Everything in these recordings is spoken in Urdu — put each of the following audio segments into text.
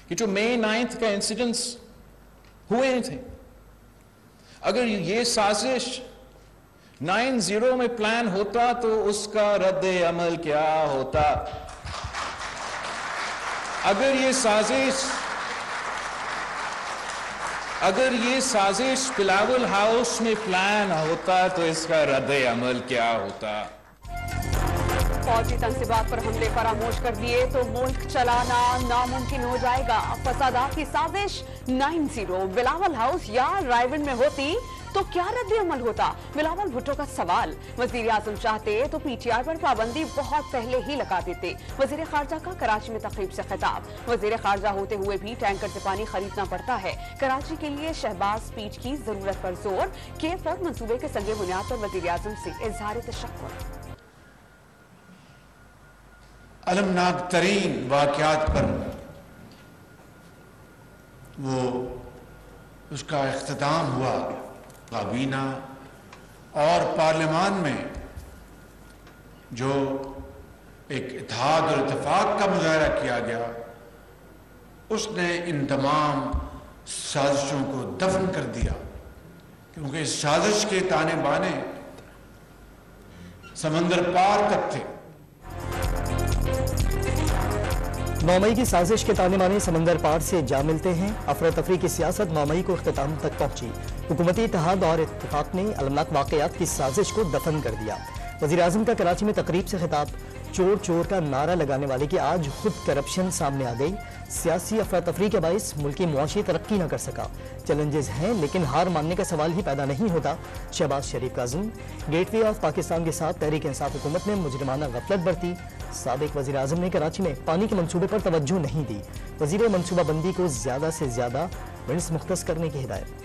کہ جو مئی 9 کا انسیڈنٹس ہوئے تھے، اگر یہ سازش 9/0 میں پلان ہوتا تو اس کا رد عمل کیا ہوتا؟ اگر یہ سازش بلاول ہاؤس میں پلان ہوتا تو اس کا رد عمل کیا ہوتا؟ فوجی تنصیبات پر حملے فراموش کر دیے تو ملک چلانا ناممکن ہو جائے گا۔ فسادات کی سازش 9/0 بلاول ہاؤس یا رائیونڈ میں ہوتی تو کیا رد عمل ہوتا؟ بلاول بھٹو کا سوال۔ وزیر اعظم چاہتے تو پی ٹی آئی پر پابندی بہت پہلے ہی لگا دیتے۔ وزیر خارجہ کا کراچی میں تقریب سے خطاب۔ وزیر خارجہ ہوتے ہوئے بھی ٹینکر سے پانی خریدنا پڑتا ہے۔ کراچی کے لیے شہباز سپیچ کی ضرورت پر زور۔ K4 منصوبے کے سنگ بنیاد پر وزیر اعظم سے اظہار تشکر۔ المناک ترین واقعات پر اس کا اختتام ہوا کابینہ اور پارلیمان میں جو ایک اتحاد اور اتفاق کا مظاہرہ کیا گیا، اس نے ان تمام سازشوں کو دفن کر دیا، کیونکہ اس سازش کے تانے بانے سمندر پار تک تھے۔ 9 مئی کی سازش کے تانے بانے سمندر پار سے جا ملتے ہیں۔ افراتفری کی سیاست 9 مئی کو اختتام تک پہنچی۔ حکومتی اتحاد اور اتفاق نے المناک واقعات کی سازش کو دفن کر دیا۔ وزیر اعظم کا کراچی میں تقریب سے خطاب۔ چور چور کا نعرہ لگانے والے کی آج خود کرپشن سامنے آ گئی۔ سیاسی افراتفری کے باعث ملکی معاشی ترقی نہ کر سکا۔ چیلنجز ہیں لیکن ہار ماننے کا سوال ہی پیدا نہیں ہوتا۔ شہباز شریف کا عزم۔ گیٹ وے آف پاکستان کے ساتھ تحریک انصاف حکومت نے مجرمانہ غفلت برتی۔ سابق وزیر اعظم نے کراچی میں پانی کے منصوبے پر توجہ نہیں دی۔ وزیر منصوبہ بندی کو زیادہ سے زیادہ ونڈز مختص کرنے کی ہدایت۔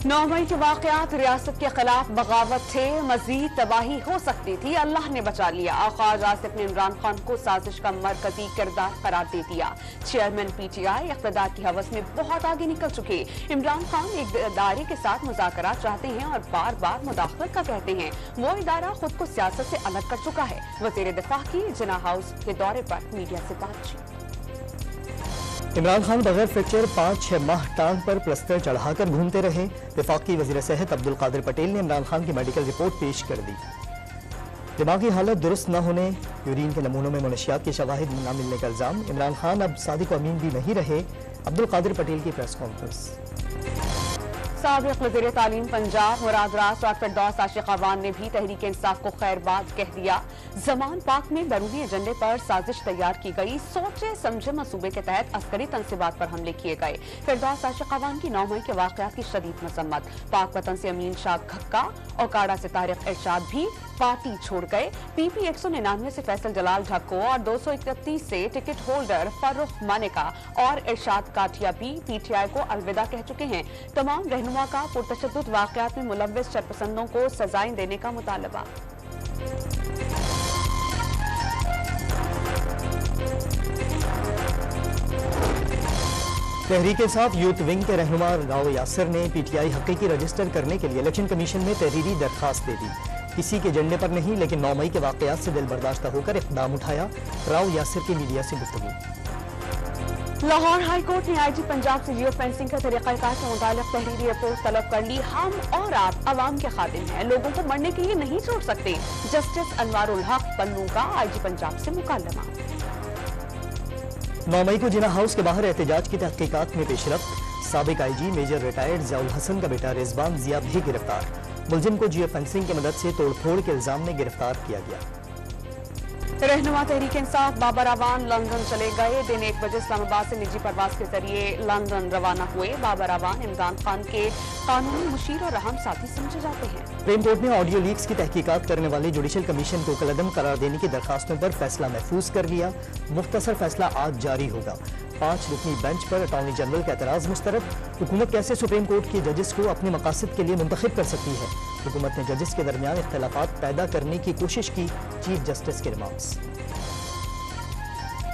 9 مئی کے واقعات ریاست کے خلاف بغاوت تھے، مزید تباہی ہو سکتی تھی، اللہ نے بچا لیا۔ خواجہ آصف نے عمران خان کو سازش کا مرکزی کردار قرار دے دیا۔ چیئرمین پی ٹی آئی اقتدار کی ہوس میں بہت آگے نکل چکے۔ عمران خان ایک ادارے کے ساتھ مذاکرات چاہتے ہیں اور بار بار مداخلت کا کہتے ہیں۔ وہ ادارہ خود کو سیاست سے الگ کر چکا ہے۔ وزیر دفاع کی جناح ہاؤس کے دورے پر میڈیا سے بات چیت۔ عمران خان بغیر فریکچر 5-6 ماہ ٹانگ پر پلسٹر چڑھا کر گھومتے رہے۔ وفاقی وزیر صحت عبدالقادر پٹیل نے عمران خان کی میڈیکل رپورٹ پیش کر دی۔ دماغی حالت درست نہ ہونے، یورین کے نمونوں میں منشیات کے شواہد نہ ملنے کا الزام۔ عمران خان اب صادق و امین بھی نہیں رہے۔ عبدالقادر پٹیل کی پریس کانفرنس۔ سابق وزیر تعلیم پنجاب مراد راز ڈاکٹر فردوس عاشق اعوان نے بھی تحریک انصاف کو خیر باد کہہ دیا۔ زمان پاک میں بیرونی ایجنڈے پر سازش تیار کی گئی، سوچے سمجھے منصوبے کے تحت عسکری تنصیبات پر حملے کیے گئے۔ فردوس عاشق اعوان کی 9 مئی کے واقعات کی شدید مذمت۔ پاک وطن سے امین شاہ گھکا اور کاڑا سے طارق ارشاد بھی پارٹی چھوڑ گئے۔ پی پی 199 سے فیصل جلال ڈھکو اور 231 سے ٹکٹ ہولڈر فرخ مانیکا اور ارشاد کاٹیا بھی پی ٹی آئی کو الوداع کہہ چکے ہیں۔ تمام رہنما کا پرتشدد واقعات میں ملوث شرپسندوں کو سزائیں دینے کا مطالبہ۔ تحریک انصاف یوتھ ونگ کے رہنما راؤ یاسر نے پی ٹی آئی حقیقی رجسٹر کرنے کے لیے الیکشن کمیشن میں تحریری درخواست دے دی۔ کسی کے ایجنڈے پر نہیں لیکن 9 مئی کے واقعات سے دل برداشتہ ہو کر اقدام اٹھایا۔ راؤ یاسر کی میڈیا سے گفتگو۔ لاہور ہائی کورٹ نے آئی جی پنجاب سے جیو فینسنگ کا طریقہ کار سے متعلق تحریری رپورٹ طلب کر لی۔ ہم اور آپ عوام کے خادم ہیں، لوگوں کو مرنے کے لیے نہیں چھوڑ سکتے۔ جسٹس انوار الحق پنو کا آئی جی پنجاب سے مکالمہ۔ 9 مئی کو جناح ہاؤس کے باہر احتجاج کی تحقیقات میں پیش رفت۔ سابق آئی جی میجر ریٹائرڈ ضیاء الحسن کا بیٹا رضوان ضیاء بھی گرفتار۔ ملزم کو جیو فینسنگ کی مدد سے توڑ پھوڑ کے الزام میں گرفتار کیا گیا۔ رہنما تحریک انصاف بابر اعوان لندن چلے گئے۔ دن 1 بجے اسلام آباد سے نجی پرواز کے ذریعے لندن روانہ ہوئے۔ بابر اعوان عمران خان کے قانونی مشیر اور اہم ساتھی سمجھے جاتے ہیں۔ سپریم کورٹ نے آڈیو لیکس کی تحقیقات کرنے والے جوڈیشل کمیشن کو کالعدم قرار دینے کی درخواستوں پر فیصلہ محفوظ کر لیا۔ مختصر فیصلہ آج جاری ہوگا۔ 5 رکنی بینچ پر اٹارنی جنرل کا اعتراض مسترد۔ حکومت کیسے سپریم کورٹ کے ججز کو اپنے مقاصد کے لیے منتخب کر سکتی ہے؟ حکومت نے ججز کے درمیان اختلافات پیدا کرنے کی کوشش کی، چیف جسٹس کے ریمارکس۔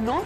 9